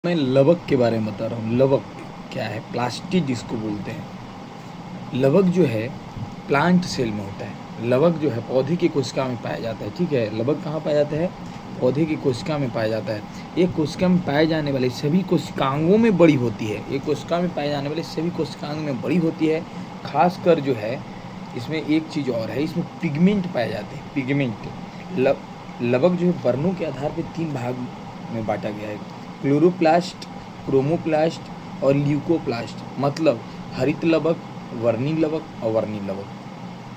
मैं लवक के बारे में बता रहा हूँ। लवक क्या है? प्लास्टिड जिसको बोलते हैं। लवक जो है प्लांट सेल में होता है। लवक जो है पौधे की कोशिका में पाया जाता है। ठीक है, लवक कहाँ पाया जाता है? पौधे की कोशिका में पाया जाता है। एक कोशिका में पाए जाने वाले सभी कोशिकांगों में बड़ी होती है। एक कोशिका में पाए जाने वाले सभी कोशिकांग में बड़ी होती है। खासकर जो है इसमें एक चीज़ और है, इसमें पिगमेंट पाए जाते हैं। पिगमेंट लवक जो है वर्णों के आधार पर 3 भाग में बांटा गया है: क्लोरोप्लास्ट, क्रोमोप्लास्ट और ल्यूकोप्लास्ट। मतलब हरित लवक, वर्णी लवक, अवर्णी लवक।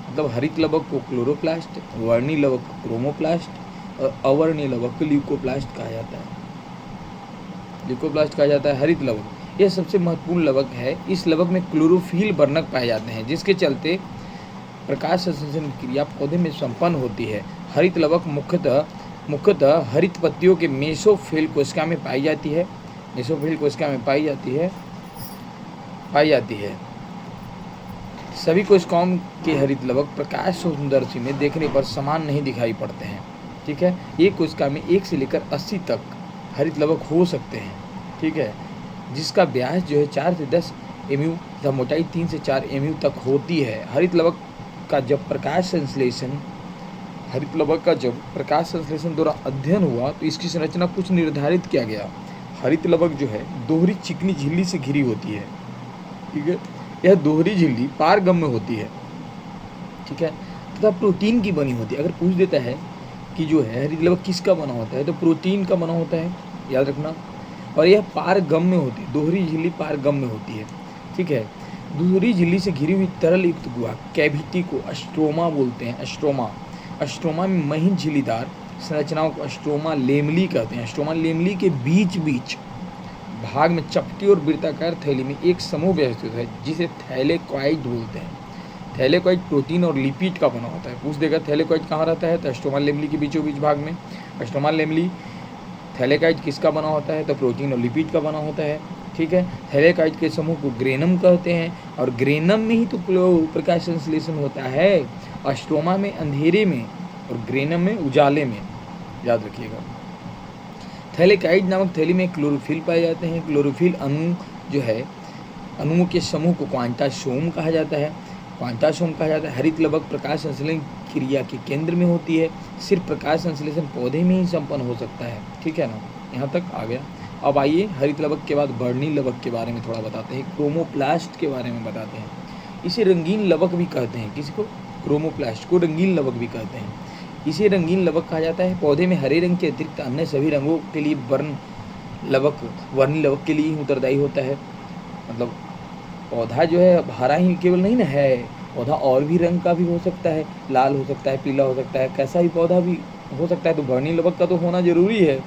मतलब हरित लवक को क्लोरोप्लास्ट, वर्णी लवक को क्रोमोप्लास्ट और अवर्णी लवक को ल्यूकोप्लास्ट कहा जाता है। ल्यूकोप्लास्ट कहा जाता है हरित लवक। यह सबसे महत्वपूर्ण लवक है। इस लवक में क्लोरोफिल वर्णक पाए जाते हैं, जिसके चलते प्रकाश संश्लेषण क्रिया पौधे में संपन्न होती है। हरित लवक मुख्यतः हरित पत्तियों के मेसोफिल कोशिका में पाई जाती है। मेसोफिल कोशिका में पाई जाती है। सभी कोशिकाओं के हरित लवक प्रकाश सूक्ष्मदर्शी में देखने पर समान नहीं दिखाई पड़ते हैं। ठीक है, एक कोशिका में 1 से लेकर 80 तक हरित लवक हो सकते हैं। ठीक है, जिसका व्यास जो है 4 से 10 एमयू तथा मोटाई 3 से 4 एमयू तक होती है। हरित लवक का जब प्रकाश संश्लेषण द्वारा अध्ययन हुआ तो इसकी संरचना कुछ निर्धारित किया गया। हरित लवक जो है दोहरी चिकनी झिल्ली से घिरी होती है। ठीक है, यह दोहरी झिल्ली पारगम्य होती है। ठीक है, तथा प्रोटीन की बनी होती है। अगर पूछ देता है कि जो है हरित लवक किसका बना होता है, तो प्रोटीन का बना होता है, याद रखना। और यह पारगम्य होती है, दोहरी झिल्ली पारगम्य होती है। ठीक है, दोहरी झिल्ली से घिरी हुई तरल युक्त गुहा कैविटी को अस्ट्रोमा बोलते हैं। अस्ट्रोमा में महीन झिल्लीदार संरचनाओं को अस्ट्रोमा लेमली कहते हैं। अस्ट्रोमा लेमली के बीच भाग में चपटी और वृत्ताकार थैली में एक समूह व्यवस्थित है, जिसे थैलेकॉइड बोलते हैं। थैलेकॉइड प्रोटीन और लिपिड का बना होता है। पूछ देगा थैलेकॉइड कहाँ रहता है, तो अस्ट्रोमा लेमली के बीचों बीच भाग में। अस्ट्रोमा लेमली थैलेकॉइड किसका बना होता है, तो प्रोटीन और लिपिड का बना होता है। ठीक है, थैलेकॉइड के समूह को ग्रेनम कहते हैं, और ग्रेनम में ही तो प्रकाश संश्लेषण होता है। अस्ट्रोमा में अंधेरे में और ग्रेनम में उजाले में, याद रखिएगा। थैलेकॉइड नामक थैली में क्लोरोफिल पाए जाते हैं। क्लोरोफिल अणुओं के समूह को क्वांटासोम कहा जाता है। हरित लवक प्रकाश संश्लेषण क्रिया के केंद्र में होती है। सिर्फ प्रकाश संश्लेषण पौधे में ही संपन्न हो सकता है। ठीक है ना, यहाँ तक आ गया। अब आइए हरित लवक के बाद वर्णी लवक के बारे में थोड़ा बताते हैं। क्रोमोप्लास्ट के बारे में बताते हैं। इसे रंगीन लवक भी कहते हैं। किसी को? क्रोमोप्लास्ट को रंगीन लवक भी कहते हैं। इसे रंगीन लवक कहा जाता है। पौधे में हरे रंग के अतिरिक्त अन्य सभी रंगों के लिए वर्णी लवक के लिए ही उत्तरदायी होता है। मतलब पौधा जो है हरा ही केवल नहीं ना है, पौधा और भी रंग का भी हो सकता है, लाल हो सकता है, पीला हो सकता है, कैसा भी पौधा भी हो सकता है। तो वर्णी लवक का तो होना जरूरी है।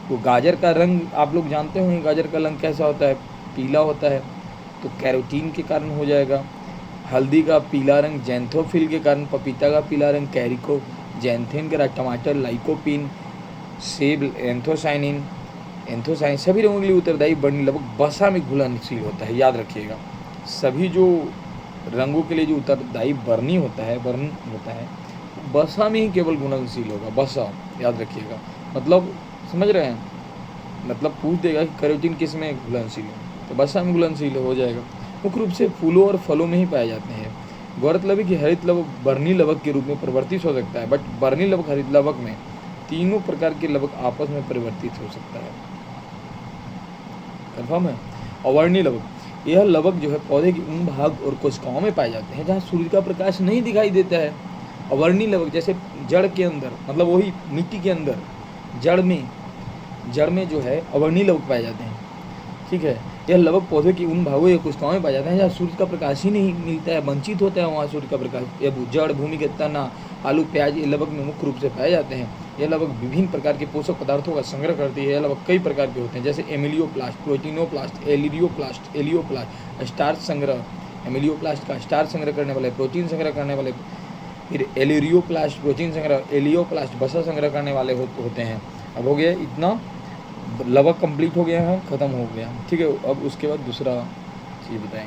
तो गाजर का रंग आप लोग जानते होंगे, गाजर का रंग कैसा होता है? पीला होता है, तो कैरोटीन के कारण हो जाएगा। हल्दी का पीला रंग जैंथोफिल के कारण, पपीता का पीला रंग कैरिको जैंथिन के कारण, टमाटर लाइकोपिन, सेब एंथोसाइनिन सभी रंगों के लिए उत्तरदायी वर्णी लवक वसा में घुलनशील होता है। याद रखिएगा, सभी जो रंगों के लिए जो उत्तरदायी वर्ण होता है वसा में ही केवल घुलनशील होगा। वसा, याद रखिएगा। मतलब समझ रहे हैं? मतलब पूछ देगा कि कैरोटीन किस में घुलनशील है, तो वसा में घुलनशील हो जाएगा। मुख्य रूप से फूलों और फलों में ही पाए जाते हैं। गौरतलब है कि हरित लवक वर्णी लवक के रूप में परिवर्तित हो सकता है, बट वर्णी लवक हरित लवक में तीनों प्रकार के लवक आपस में परिवर्तित हो सकता है। कन्फर्म है? अवर्णी लवक, यह लवक जो है पौधे के उन भाग और कोशिकाओं में पाए जाते हैं जहाँ सूर्य का प्रकाश नहीं दिखाई देता है। अवर्णी लवक जैसे जड़ के अंदर, मतलब वही मिट्टी के अंदर जड़ में जो है अवर्णी लवक पाए जाते हैं। ठीक है, यह लवक पौधे की उन भागों या कोशिकाओं में पाए जाते हैं जहाँ सूर्य का प्रकाश ही नहीं मिलता है, वंचित होता है वहाँ सूर्य का प्रकाश। यह जड़, भूमि के तना, आलू, प्याज ये लवक में मुख्य रूप से पाए जाते हैं। यह लवक विभिन्न प्रकार के पोषक पदार्थों का संग्रह करती है। यह लवक कई प्रकार के होते हैं, जैसे एमिलियोप्लास्ट, प्रोटीनोप्लास्ट, एलियोप्लास्ट, स्टार्च संग्रह, एमिलियोप्लास्ट का स्टार्च संग्रह करने वाले, प्रोटीन संग्रह करने वाले, फिर एलियोप्लास्ट प्रोटीन संग्रह, एलियोप्लास्ट वसा संग्रह करने वाले होते हैं। अब हो गया इतना, लवक कंप्लीट हो गया है, ख़त्म हो गया। ठीक है, अब उसके बाद दूसरा चीज़ बताएंगे।